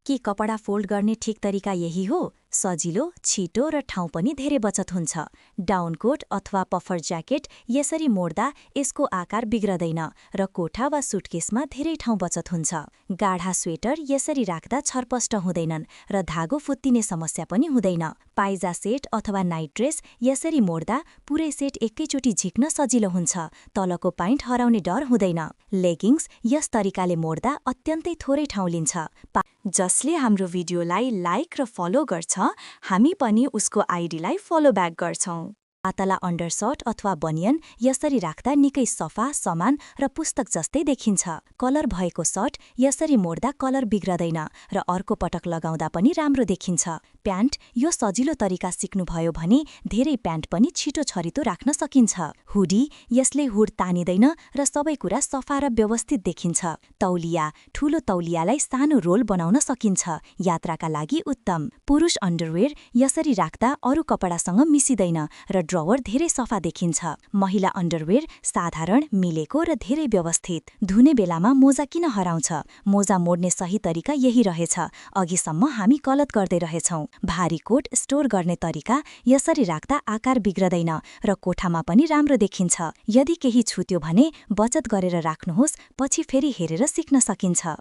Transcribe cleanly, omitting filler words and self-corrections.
के कपडा फोल्ड गर्ने ठिक तरिका यही हो? सजिलो, छिटो र ठाउँ पनि धेरै बचत हुन्छ। डाउनकोट अथवा पफर ज्याकेट यसरी मोड्दा यसको आकार बिग्रदैन र कोठा वा सुटकेसमा धेरै ठाउँ बचत हुन्छ। गाढा स्वेटर यसरी राख्दा छरपष्ट हुँदैनन् र धागो फुत्तिने समस्या पनि हुँदैन। पाइजा सेट अथवा नाइट ड्रेस यसरी मोड्दा पुरै सेट एकैचोटि झिक्न सजिलो हुन्छ। तलको पाइन्ट हराउने डर हुँदैन। लेगिङ्स यस तरिकाले मोड्दा अत्यन्तै थोरै ठाउँ लिन्छ। जसले हाम्रो भिडियोलाई लाइक र फलो गर्छ, हामी पनि उसको आइडीलाई फलो ब्याक गर्छौं। पातला अन्डरसर्ट अथवा बनियन यसरी राख्दा निकै सफा, समान र पुस्तक जस्तै देखिन्छ। कलर भएको सर्ट यसरी मोड्दा कलर बिग्रदैन र अर्को पटक लगाउँदा पनि राम्रो देखिन्छ। प्यान्ट यो सजिलो तरिका सिक्नुभयो भने धेरै प्यान्ट पनि छिटो छरितो राख्न सकिन्छ। हुडी यसले हुड तानिदैन र सबै कुरा सफा र व्यवस्थित देखिन्छ। तौलिया ठूलो तौलियालाई सानो रोल बनाउन सकिन्छ। यात्राका लागि उत्तम। पुरुष अन्डरवेयर यसरी राख्दा अरू कपडासँग मिसिदैन र ड्रवर धेरै सफा देखिन्छ। महिला अन्डरवेयर साधारण, मिलेको र धेरै व्यवस्थित। धुने बेलामा मोजा किन हराउँछ? मोजा मोड्ने सही तरिका यही रहेछ। अघिसम्म हामी गलत गर्दै रहेछौं। भारी कोट स्टोर गर्ने तरिका यसरी राख्दा आकार बिग्रदैन र कोठामा पनि राम्रो देखिन्छ। यदि केही छुट्यो भने बचत गरेर राख्नुहोस्, पछि फेरि हेरेर सिक्न सकिन्छ।